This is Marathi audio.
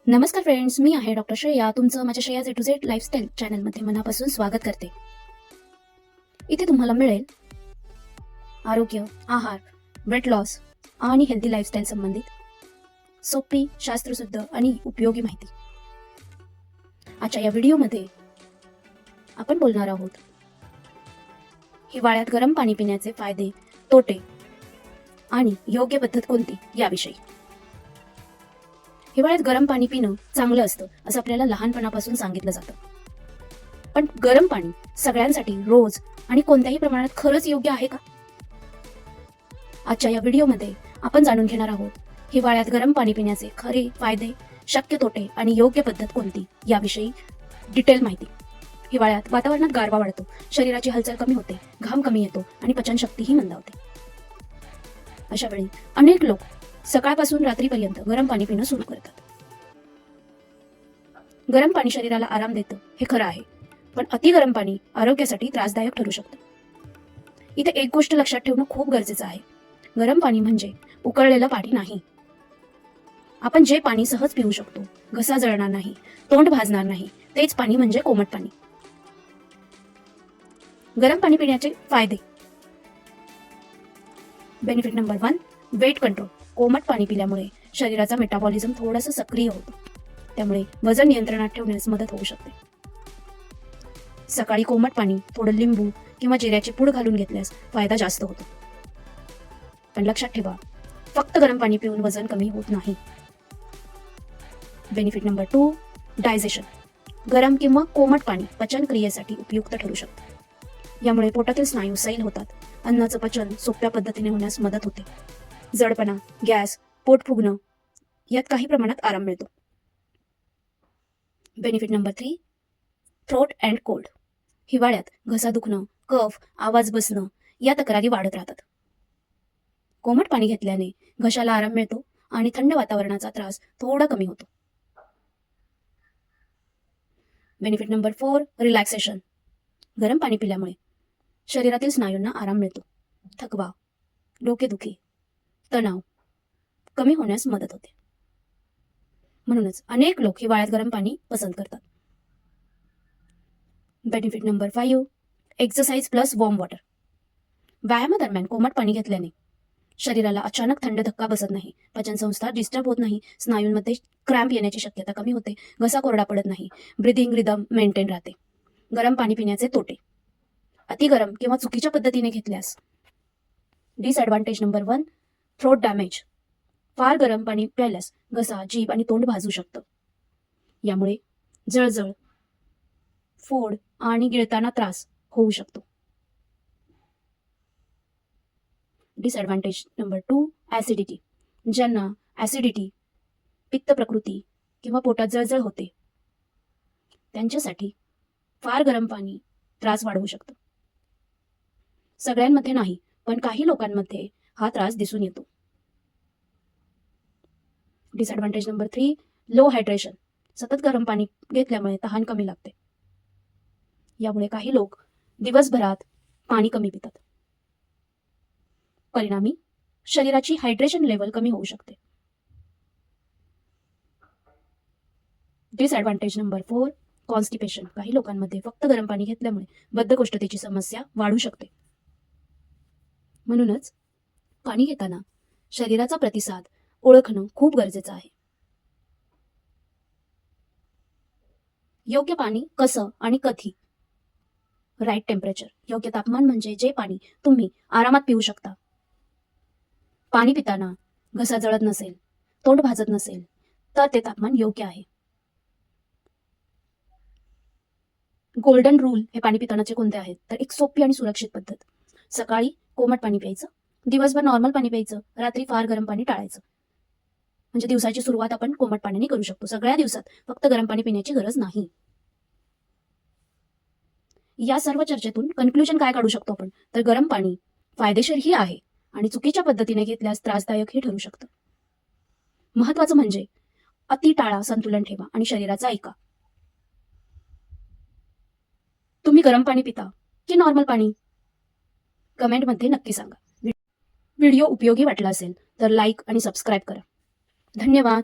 नमस्कार फ्रेंड्स, मी आहे डॉक्टर श्रेया. तुमचं माझ्या Shreya Z to Z lifestyle चॅनलमध्ये मनापासून स्वागत करते. इथे तुम्हाला मिळेल आरोग्य, आहार, वेट लॉस आणि हेल्दी लाईफस्टाईल संबंधित सोपी, शास्त्रशुद्ध आणि उपयोगी माहिती. आजच्या या व्हिडिओमध्ये आपण बोलणार आहोत हिवाळ्यात गरम पाणी पिण्याचे फायदे, तोटे आणि योग्य पद्धत कोणती याविषयी. हिवाळ्यात गरम पाणी पिणं चांगलं असतं असं आपल्याला लहानपणापासून सांगितलं जातं. पण गरम पाणी सगळ्यांसाठी रोज आणि कोणत्याही प्रमाणात खरंच योग्य आहे का? आजच्या या व्हिडिओमध्ये आपण जाणून घेणार आहोत हिवाळ्यात गरम पाणी पिण्याचे खरे फायदे, शक्य तोटे आणि योग्य पद्धत कोणती याविषयी डिटेल माहिती. हिवाळ्यात वातावरणात गारवा वाढतो, शरीराची हालचाल कमी होते, घाम कमी येतो आणि पचनशक्तीही मंदावते. अशा वेळी अनेक लोक सकाळपासून रात्रीपर्यंत गरम पाणी पिणं सुरू करतात. गरम पाणी शरीराला आराम देतं हे खरं आहे, पण अति गरम पाणी आरोग्यासाठी त्रासदायक ठरू शकतं. इथे एक गोष्ट लक्षात ठेवणं खूप गरजेचं आहे. गरम पाणी म्हणजे उकळलेलं पाणी नाही. आपण जे पाणी सहज पिऊ शकतो, घसा जळणार नाही, तोंड भाजणार नाही, तेच पाणी म्हणजे कोमट पाणी. गरम पाणी पिण्याचे फायदे. Benefit number 1, weight control. कोमट पाणी पिल्यामुळे शरीराचा मेटाबॉलिझम थोडासा सक्रिय होतो, त्यामुळे वजन नियंत्रणात ठेवण्यास मदत होऊ शकते. सकाळी कोमट पाणी थोडं लिंबू किंवा जिऱ्याची पूड घालून घेतल्यास फायदा जास्त होतो. पण लक्षात ठेवा, फक्त गरम पाणी पिऊन वजन कमी होत नाही. Benefit number 2, digestion. गरम किंवा कोमट पाणी पचन क्रियेसाठी उपयुक्त ठरू शकते. यामुळे पोटातील स्नायू सैल होतात, अन्नाचं पचन सोप्या पद्धतीने होण्यास मदत होते. जडपणा, गॅस, पोट फुगणं यात काही प्रमाणात आराम मिळतो. Benefit number 3, throat and cold. हिवाळ्यात घसा दुखणं, कफ, आवाज बसणं या तक्रारी वाढत राहतात. कोमट पाणी घेतल्याने घशाला आराम मिळतो आणि थंड वातावरणाचा त्रास थोडा कमी होतो. Benefit number 4, relaxation. गरम पाणी पिल्यामुळे शरीरातील स्नायूंना आराम मिळतो. थकवा, डोकेदुखी, तणाव कमी होण्यास मदत होते. म्हणूनच अनेक लोक हिवाळ्यात गरम पाणी पसंत करतात. Benefit number 5, exercise plus warm water. व्यायामादरम्यान कोमट पाणी घेतल्याने शरीराला अचानक थंड धक्का बसत नाही, पचनसंस्था डिस्टर्ब होत नाही, स्नायूंमध्ये क्रॅम्प येण्याची शक्यता कमी होते, घसा कोरडा पडत नाही, ब्रीदिंग रिदम मेंटेन राहते. गरम पाणी पिण्याचे तोटे. अति गरम किंवा चुकीच्या पद्धतीने घेतल्यास. Disadvantage number 1, throat damage. फार गरम पाणी प्यायल्यास घसा, जीभ आणि तोंड भाजू शकतं. यामुळे जळजळ, फोड आणि गिळताना त्रास होऊ शकतो. Disadvantage number 2, acidity. ज्यांना ऍसिडिटी, पित्त प्रकृती किंवा पोटात जळजळ होते त्यांच्यासाठी फार गरम पाणी त्रास वाढवू शकतं. सगळ्यांमध्ये नाही, पण काही लोकांमध्ये हा त्रास दिसून येतो. Disadvantage number 3, low hydration. सतत गरम पाणी घेतल्यामुळे तहान कमी लागते. यामुळे काही लोक दिवसभरात पाणी कमी पितात. परिणामी शरीराची हायड्रेशन लेवल कमी होऊ शकते. Disadvantage number 4, constipation. काही लोकांमध्ये फक्त गरम पाणी घेतल्यामुळे बद्धकोष्ठतेची समस्या वाढू शकते. म्हणूनच पाणी घेताना शरीराचा प्रतिसाद ओळखणं खूप गरजेचं आहे. योग्य पाणी कसं आणि कधी. Right temperature. योग्य तापमान म्हणजे जे पाणी तुम्ही आरामात पिऊ शकता. पाणी पिताना घसा जळत नसेल, तोंड भाजत नसेल तर ते तापमान योग्य आहे. गोल्डन रूल हे पाणी पितानाचे कोणते आहेत तर एक सोपी आणि सुरक्षित पद्धत. सकाळी कोमट पाणी प्यायचं, दिवसभर नॉर्मल पाणी प्यायचं, रात्री फार गरम पाणी टाळायचं. म्हणजे दिवसाची सुरुवात आपण कोमट पाण्याने करू शकतो. सगळ्या दिवसात फक्त गरम पाणी पिण्याची गरज नाही. या सर्व चर्चेतून कन्क्लुजन काय काढू शकतो आपण तर गरम पाणी फायदेशीरही आहे आणि चुकीच्या पद्धतीने घेतल्यास त्रासदायकही ठरू शकतं. महत्वाचं म्हणजे अति टाळा, संतुलन ठेवा आणि शरीराचा ऐका. तुम्ही गरम पाणी पिता की नॉर्मल पाणी? कमेंटमध्ये नक्की सांगा. व्हिडिओ उपयोगी वाटला असेल तर लाईक आणि सबस्क्राईब करा. धन्यवाद.